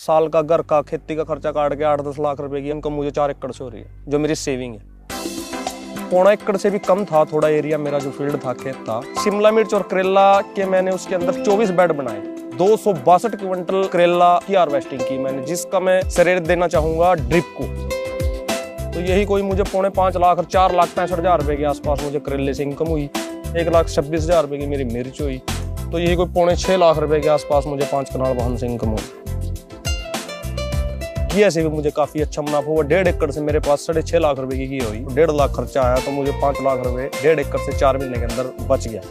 साल का घर का खेती का खर्चा काट के 8-10 लाख रुपए की इनकम मुझे 4 एकड़ से हो रही है, जो मेरी सेविंग है। 1.25 एकड़ से भी कम था थोड़ा एरिया मेरा जो फील्ड था, खेत था। शिमला मिर्च और करेला के मैंने उसके अंदर 24 बेड बनाए। 262 क्विंटल करेला की हार्वेस्टिंग की मैंने, जिसका मैं श्रेय देना चाहूंगा ड्रिप को। तो यही कोई मुझे 5.5 लाख और 4,65,000 रुपए के आसपास मुझे करेले से इनकम हुई। 1,26,000 रुपए की मेरी मिर्च हुई। तो यही कोई 5.5 लाख रुपए के आसपास मुझे 5 कनाल वाहन से इनकम हुई। घिया से भी मुझे काफी अच्छा मुनाफा हुआ। 1.5 एकड़ से मेरे पास 6.5 लाख रुपए की घिया हुई। 1.5 लाख खर्चा आया तो मुझे 5 लाख रुपए 1.5 एकड़ से 4 महीने के अंदर बच गया।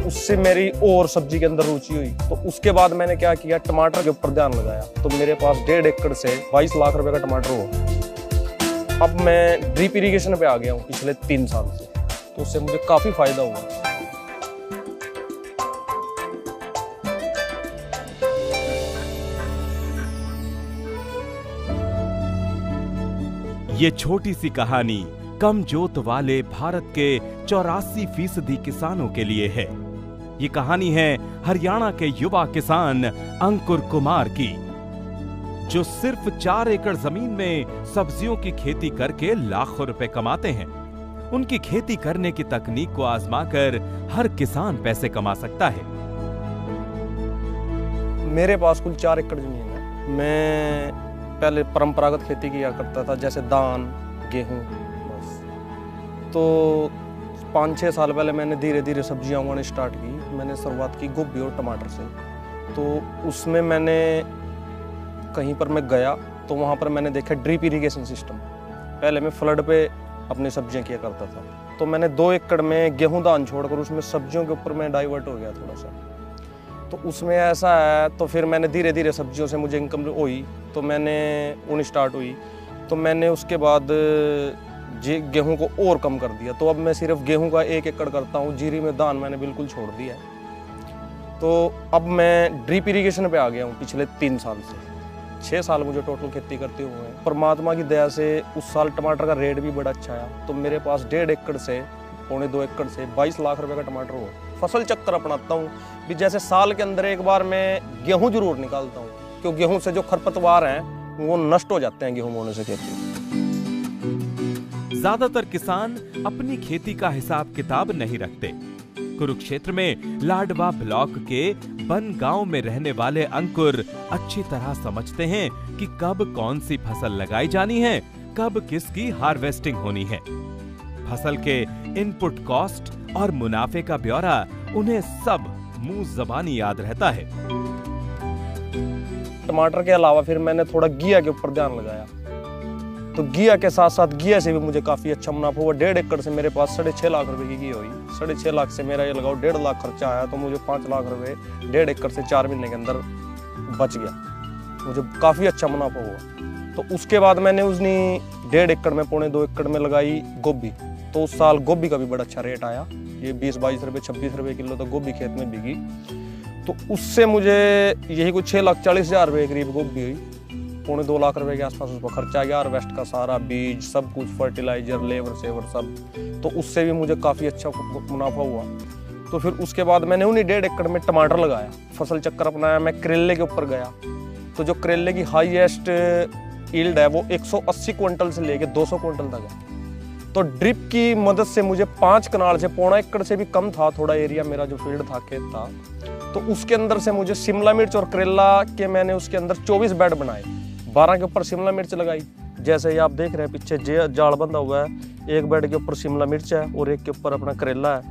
उससे मेरी और सब्जी के अंदर रुचि हुई। तो उसके बाद मैंने क्या किया, टमाटर के ऊपर ध्यान लगाया। तो मेरे पास 1.5 एकड़ से 22 लाख रुपए का टमाटर हुआ। अब मैं ड्रिप इरिगेशन पे आ गया हूँ पिछले 3 साल से, तो उससे मुझे काफी फायदा हुआ। ये छोटी सी कहानी कम जोत वाले भारत के 84% किसानों के लिए है। ये कहानी है हरियाणा के युवा किसान अंकुर कुमार की, जो सिर्फ 4 एकड़ जमीन में सब्जियों की खेती करके लाखों रुपए कमाते हैं। उनकी खेती करने की तकनीक को आजमाकर हर किसान पैसे कमा सकता है। मेरे पास कुल 4 एकड़ जमीन है। मैं पहले परंपरागत खेती किया करता था, जैसे धान, गेहूं, बस। तो 5-6 साल पहले मैंने धीरे धीरे सब्जियां उगानी स्टार्ट की। मैंने शुरुआत की गोभी और टमाटर से। तो उसमें मैंने कहीं पर मैं गया तो वहाँ पर मैंने देखा ड्रिप इरिगेशन सिस्टम। पहले मैं फ्लड पे अपनी सब्जियां किया करता था। तो मैंने 2 एकड़ में गेहूं धान छोड़कर उसमें सब्जियों के ऊपर मैं डाइवर्ट हो गया थोड़ा सा। तो उसमें ऐसा है, तो फिर मैंने धीरे धीरे सब्जियों से मुझे इनकम हुई, तो मैंने उन स्टार्ट हुई। तो मैंने उसके बाद गेहूं को और कम कर दिया। तो अब मैं सिर्फ गेहूं का 1 एकड़ करता हूँ। जीरी में धान मैंने बिल्कुल छोड़ दिया है। तो अब मैं ड्रिप इरिगेशन पे आ गया हूँ पिछले 3 साल से। 6 साल मुझे टोटल खेती करते हुए हैं। परमात्मा की दया से उस साल टमाटर का रेट भी बड़ा अच्छा आया। तो मेरे पास 1.5 एकड़ से 2.25 एकड़ से 22 लाख रुपए का टमाटर हुआ। फसल चक्कर अपनाता हूँ भी, जैसे साल के अंदर एक बार मैं गेहूं जरूर निकालता हूँ, क्योंकि गेहूं से जो खरपतवार हैं वो नष्ट हो जाते हैं गेहूं बोने से खेती। ज्यादातर किसान अपनी खेती का हिसाब किताब नहीं रखते। कुरुक्षेत्र में लाडवा ब्लॉक के बन गांव में रहने वाले अंकुर अच्छी तरह समझते हैं कि कब कौन सी फसल लगाई जानी है, कब किसकी हार्वेस्टिंग होनी है। फसल के इनपुट कॉस्ट और मुनाफे का ब्यौरा उन्हें सब मुंह ज़बानी याद रहता है। टमाटर के अलावा फिर मैंने थोड़ा घिया के ऊपर ध्यान लगाया। तो घिया के साथ साथ घिया से भी मुझे काफी अच्छा मुनाफा हुआ। 1.5 एकड़ से मेरे पास 6.5 लाख रुपए की घिया हुई। 6.5 लाख से मेरा ये लगाओ 1.5 लाख खर्चा आया, तो मुझे 5 लाख रुपए 1.5 एकड़ से 4 महीने के अंदर बच गया। मुझे काफी अच्छा मुनाफा हुआ। तो उसके बाद मैंने उसने 1.5 एकड़ में 2.25 एकड़ में लगाई गोभी। तो उस साल गोभी का भी बड़ा अच्छा रेट आया। ये 20-22 रुपए 26 रुपए किलो तक गोभी खेत में बिकी। तो उससे मुझे यही कुछ 6,40,000 रुपए करीब गोभी हुई। 2.25 लाख रुपए के आसपास उसका खर्चा गया। हार्वेस्ट का सारा बीज, सब कुछ, फर्टिलाइजर, लेबर सेवर सब। तो उससे भी मुझे काफी अच्छा मुनाफा हुआ। तो फिर उसके बाद मैंने उन्हीं 1.5 एकड़ में टमाटर लगाया, फसल चक्कर अपनाया। मैं करेले के ऊपर गया। तो जो करेले की हाईएस्ट यील्ड है वो 180 क्विंटल से लेके 200 क्विंटल तक है। तो ड्रिप की मदद से मुझे 5 कनाल से 1.25 एकड़ से भी कम था थोड़ा एरिया मेरा जो फील्ड था, खेत था। तो उसके अंदर से मुझे शिमला मिर्च और करेला के मैंने उसके अंदर 24 बेड बनाए। 12 के ऊपर शिमला मिर्च लगाई। जैसे ये आप देख रहे हैं पीछे जाल बंधा हुआ है। 1 बेड के ऊपर शिमला मिर्च है और 1 के ऊपर अपना करेला है।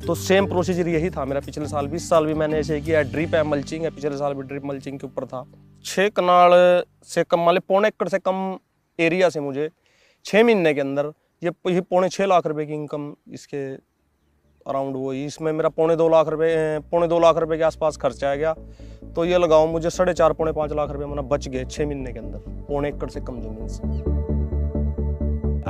तो सेम प्रोसीजर यही था मेरा पिछले साल भी। इस साल भी मैंने ऐसे किया। ड्रिप है, मल्चिंग है। पिछले साल भी ड्रिप मल्चिंग के ऊपर था। 6 कनाल से कम, मान 1.25 एकड़ से कम एरिया से मुझे 6 महीने के अंदर ये 6.25 लाख रुपए की इनकम इसके अराउंड हुई। इसमें मेरा 2.25 लाख रुपए के आसपास खर्चा आ गया। तो ये लगाओ मुझे 4.5 लाख रुपए मैंने बच गए 6 महीने के अंदर 1.25 एकड़ से कम जमीन से।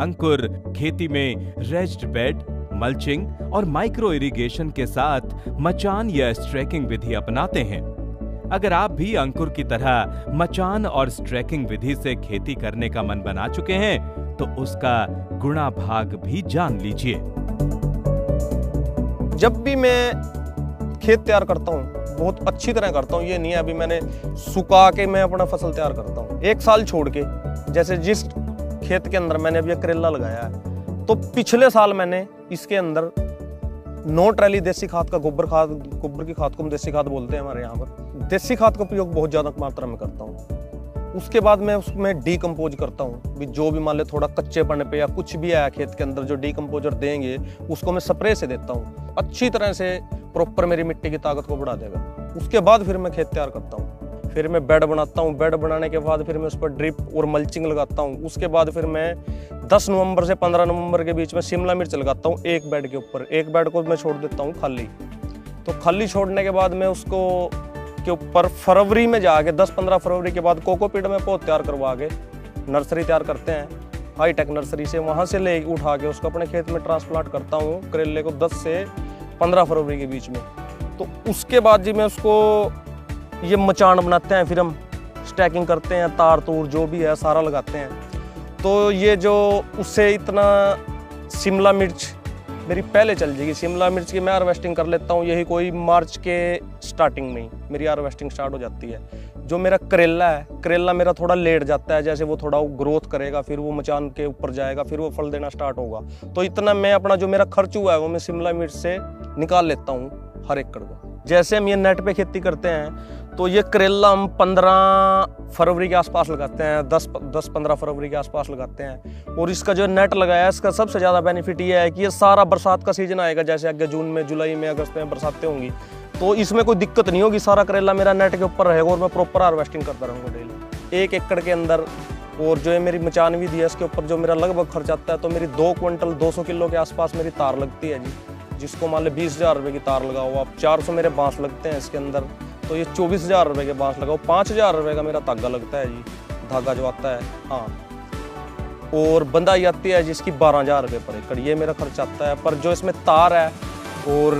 अंकुर खेती में रेज्ड बेड, मल्चिंग और माइक्रो इरिगेशन के साथ मचान या स्ट्रैकिंग विधि अपनाते हैं। अगर आप भी अंकुर की तरह मचान और स्ट्रैकिंग विधि से खेती करने का मन बना चुके हैं, तो उसका गुणा भाग भी जान लीजिए। जब भी मैं खेत तैयार करता हूँ, बहुत अच्छी तरह करता हूँ। ये नहीं है अभी मैंने सुखा के मैं अपना फसल तैयार करता हूँ। 1 साल छोड़ के, जैसे जिस खेत के अंदर मैंने अभी करेला लगाया है, तो पिछले साल मैंने इसके अंदर 9 ट्रैली देसी खाद का गोबर की खाद को हम देसी खाद बोलते हैं हमारे यहाँ पर, देसी खाद का प्रयोग बहुत ज़्यादा मात्रा में करता हूँ। उसके बाद मैं उसमें डीकम्पोज करता हूँ भी, जो भी मान ले थोड़ा कच्चे पड़ने पे या कुछ भी आया खेत के अंदर, जो डीकम्पोजर देंगे उसको मैं स्प्रे से देता हूँ, अच्छी तरह से प्रॉपर मेरी मिट्टी की ताकत को बढ़ा देगा। उसके बाद फिर मैं खेत तैयार करता हूँ, फिर मैं बेड बनाता हूँ, बेड बनाने के बाद फिर मैं उस पर ड्रिप और मल्चिंग लगाता हूँ। उसके बाद फिर मैं 10 नवंबर से 15 नवंबर के बीच में शिमला मिर्च लगाता हूँ एक बेड के ऊपर। एक बेड को मैं छोड़ देता हूँ खाली। तो खाली छोड़ने के बाद मैं उसको के ऊपर फरवरी में जाके 10-15 फरवरी के बाद कोकोपीट में पौध तैयार करवा के नर्सरी तैयार करते हैं हाईटेक नर्सरी से, वहाँ से ले उठा के उसको अपने खेत में ट्रांसप्लांट करता हूँ करेले को 10 से 15 फरवरी के बीच में। तो उसके बाद जी मैं उसको ये मचान बनाते हैं, फिर हम स्टैकिंग करते हैं, तार तूर जो भी है सारा लगाते हैं। तो ये जो उससे इतना शिमला मिर्च मेरी पहले चल जाएगी। शिमला मिर्च की मैं हार्वेस्टिंग कर लेता हूँ यही कोई मार्च के स्टार्टिंग में ही मेरी हार्वेस्टिंग स्टार्ट हो जाती है। जो मेरा करेला है, करेला मेरा थोड़ा लेट जाता है, जैसे वो थोड़ा ग्रोथ करेगा फिर वो मचान के ऊपर जाएगा, फिर वो फल देना स्टार्ट होगा। तो इतना मैं अपना जो मेरा खर्च हुआ है वो मैं शिमला मिर्च से निकाल लेता हूँ हर एकड़ का। जैसे हम ये नेट पे खेती करते हैं तो ये करेला हम 15 फरवरी के आसपास लगाते हैं, 10-15 फरवरी के आसपास लगाते हैं। और इसका जो नेट लगाया है इसका सबसे ज़्यादा बेनिफिट ये है कि ये सारा बरसात का सीजन आएगा, जैसे आगे जून में, जुलाई में, अगस्त में बरसातें होंगी, तो इसमें कोई दिक्कत नहीं होगी। सारा करेला मेरा नेट के ऊपर रहेगा और मैं प्रॉपर हार्वेस्टिंग करता रहूँगा डेली 1 एकड़ के अंदर। और जो है मेरी मचान भी दी है इसके ऊपर जो मेरा लगभग खर्च आता है, तो मेरी 2 क्विंटल 200 किलो के आसपास मेरी तार लगती है जी, जिसको मान लो 20,000 रुपये की तार लगाओ आप। 400 मेरे बांस लगते हैं इसके अंदर, तो ये 24,000 रुपये के बांस लगाओ। 5,000 रुपये का मेरा धागा लगता है जी, धागा जो आता है, हाँ। और बंदाई आती है जिसकी 12,000 रुपये पर एकड़, ये मेरा खर्च आता है। पर जो इसमें तार है और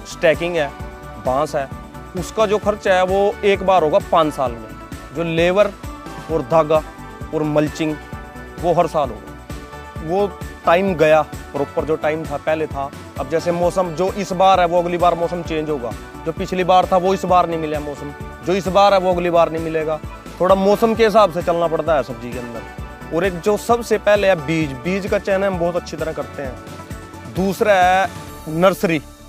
स्टैकिंग है, बांस है, उसका जो खर्च है वो एक बार होगा 5 साल में। जो लेबर और धागा और मल्चिंग वो हर साल होगा। वो टाइम गया, प्रॉपर जो टाइम था पहले था। अब जैसे मौसम जो इस बार है वो अगली बार मौसम चेंज होगा, जो पिछली बार था वो इस बार नहीं मिला मौसम, जो इस बार है वो अगली बार नहीं मिलेगा। थोड़ा मौसम के हिसाब से चलना पड़ता है सब्जी के अंदर। और एक जो सबसे पहले है बीज का चयन हम बहुत अच्छी तरह करते हैं। दूसरा है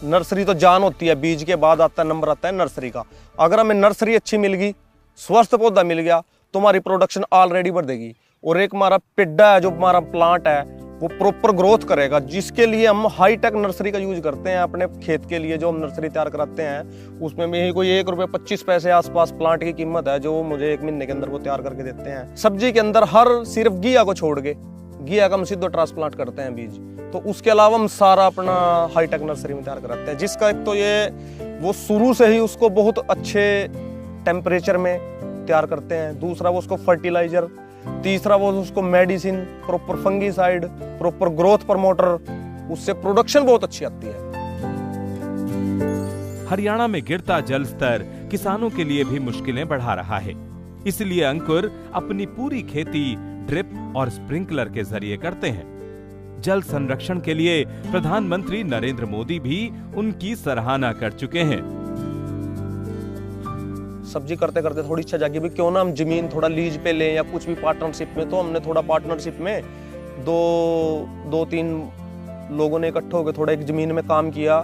नर्सरी तो जान होती है, बीज के बाद आता है नंबर आता है नर्सरी का। अगर हमें नर्सरी अच्छी मिल गई, स्वस्थ पौधा मिल गया, तो हमारी प्रोडक्शन ऑलरेडी बढ़ देगी। और एक हमारा पेड्डा है, जो हमारा प्लांट है वो प्रॉपर ग्रोथ करेगा, जिसके लिए हम हाईटेक नर्सरी का यूज करते हैं अपने खेत के लिए। जो हम नर्सरी तैयार कराते हैं उसमें भी कोई 1 रुपये 25 पैसे आसपास प्लांट की कीमत है, जो मुझे 1 महीने के अंदर वो तैयार करके देते हैं। सब्जी के अंदर हर सिर्फ घिया को छोड़ के, घिया का हम सीधे ट्रांसप्लांट करते हैं बीज, तो उसके अलावा हम सारा अपना हाईटेक नर्सरी में तैयार कराते हैं। जिसका एक तो ये वो शुरू से ही उसको बहुत अच्छे टेम्परेचर में तैयार करते हैं। दूसरा वो उसको फर्टिलाइजर, तीसरा वो उसको medicine, proper fungicide, proper growth promoter, उससे प्रोडक्शन बहुत अच्छी आती है। हरियाणा में गिरता जल स्तर किसानों के लिए भी मुश्किलें बढ़ा रहा है। इसलिए अंकुर अपनी पूरी खेती ड्रिप और स्प्रिंकलर के जरिए करते हैं। जल संरक्षण के लिए प्रधानमंत्री नरेंद्र मोदी भी उनकी सराहना कर चुके हैं। सब्जी करते करते थोड़ी इच्छा जागी भी क्यों ना हम जमीन थोड़ा लीज पे लें या कुछ भी पार्टनरशिप में। तो हमने थोड़ा पार्टनरशिप में 2-3 लोगों ने इकट्ठे होकर थोड़ा एक जमीन में काम किया,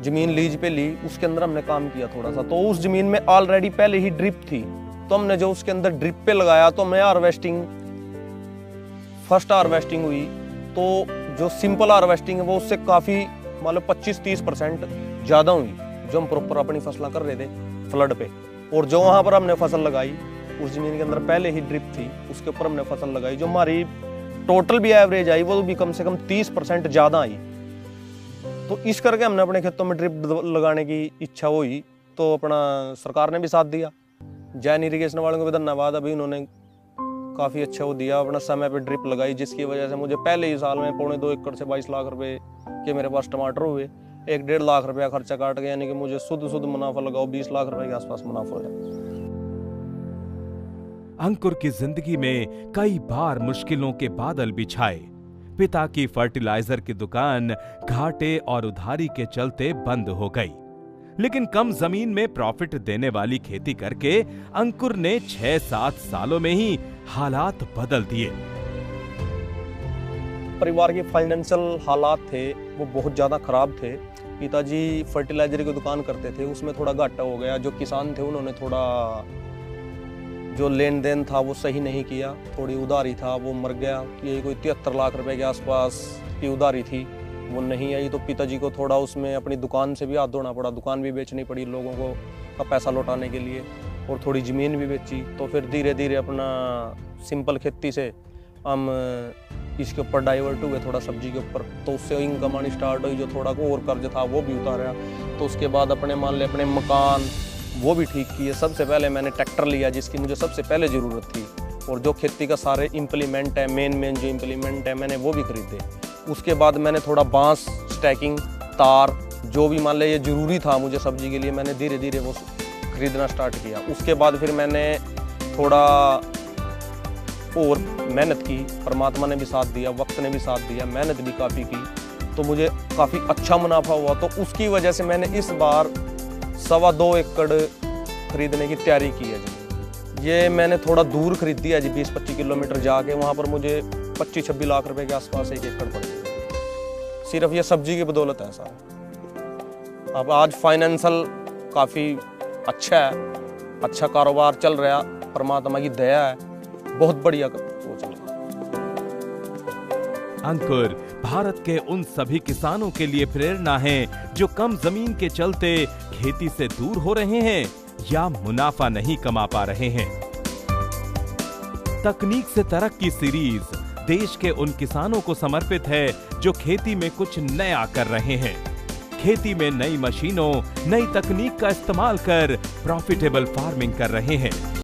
जमीन लीज पे ली, उसके अंदर हमने काम किया थोड़ा सा। तो उस जमीन में ऑलरेडी पहले ही ड्रिप थी, तो हमने जो उसके अंदर ड्रिप पे लगाया, तो हमें फर्स्ट हार्वेस्टिंग हुई। तो जो सिंपल हार्वेस्टिंग है वो उससे काफ़ी मतलब 25-30% ज़्यादा हुई, जो हम प्रॉपर अपनी फसलें कर रहे थे फ्लड पे। और जो वहाँ पर हमने फसल लगाई उस जमीन के अंदर पहले ही ड्रिप थी, उसके ऊपर हमने फसल लगाई, जो हमारी टोटल भी एवरेज आई वो भी कम से कम 30% ज़्यादा आई। तो इस करके हमने अपने खेतों में ड्रिप लगाने की इच्छा हुई, तो अपना सरकार ने भी साथ दिया। जैन इरिगेशन वालों को भी धन्यवाद, अभी उन्होंने काफ़ी अच्छा वो दिया, अपना समय पे ड्रिप लगाई, जिसकी वजह से मुझे पहले ही साल में 2.25 एकड़ से 22 लाख रुपए के मेरे पास टमाटर हुए। 1-1.5 लाख रुपया खर्चा काट गया, यानी कि मुझे शुद्ध मुनाफा लगाओ 20 लाख रुपए के आसपास मुनाफा हो जाए। अंकुर की जिंदगी में कई बार मुश्किलों के बादल भी छाए। पिता की फर्टिलाइजर की दुकान घाटे और उधारी के चलते बंद हो गई, लेकिन कम जमीन में प्रॉफिट देने वाली खेती करके अंकुर ने 6-7 सालों में ही हालात बदल दिए। परिवार के फाइनेंशियल हालात थे वो बहुत ज़्यादा खराब थे। पिताजी फर्टिलाइजर की दुकान करते थे, उसमें थोड़ा घाटा हो गया। जो किसान थे उन्होंने थोड़ा जो लेन देन था वो सही नहीं किया, थोड़ी उधारी था वो मर गया। ये कोई 73 लाख रुपए के आसपास की उधारी थी, वो नहीं आई। तो पिताजी को थोड़ा उसमें अपनी दुकान से भी हाथ धोना पड़ा, दुकान भी बेचनी पड़ी लोगों को का पैसा लौटाने के लिए, और थोड़ी ज़मीन भी बेची। तो फिर धीरे धीरे अपना सिंपल खेती से हम इसके ऊपर डाइवर्ट हुए, थोड़ा सब्जी के ऊपर। तो उससे इनकम आनी स्टार्ट हुई। जो थोड़ा को और कर्ज था वो भी उतारा। तो उसके बाद अपने मान ले अपने मकान वो भी ठीक किए। सबसे पहले मैंने ट्रैक्टर लिया जिसकी मुझे सबसे पहले ज़रूरत थी, और जो खेती का सारे इम्प्लीमेंट है, मेन जो इम्प्लीमेंट है मैंने वो भी खरीदे। उसके बाद मैंने थोड़ा बांस, स्टैकिंग, तार, जो भी मान ले ये ज़रूरी था मुझे सब्जी के लिए, मैंने धीरे धीरे वो खरीदना स्टार्ट किया। उसके बाद फिर मैंने थोड़ा और मेहनत की, परमात्मा ने भी साथ दिया, वक्त ने भी साथ दिया, मेहनत भी काफ़ी की, तो मुझे काफ़ी अच्छा मुनाफा हुआ। तो उसकी वजह से मैंने इस बार 2.25 एकड़ खरीदने की तैयारी की है जी। ये मैंने थोड़ा दूर खरीदी है जी, 20-25 किलोमीटर जाके। वहाँ पर मुझे 25-26 लाख रुपए के आसपास 1 एकड़ पड़ गया। सिर्फ ये सब्जी की बदौलत है सारा। अब आज फाइनेंशियल काफ़ी अच्छा है, अच्छा कारोबार चल रहा, परमात्मा की दया है, बहुत बढ़िया वो चल रहा। अंकुर भारत के उन सभी किसानों के लिए प्रेरणा हैं जो कम जमीन के चलते खेती से दूर हो रहे हैं या मुनाफा नहीं कमा पा रहे हैं। तकनीक से तरक्की सीरीज देश के उन किसानों को समर्पित है जो खेती में कुछ नया कर रहे हैं, खेती में नई मशीनों, नई तकनीक का इस्तेमाल कर प्रॉफिटेबल फार्मिंग कर रहे हैं।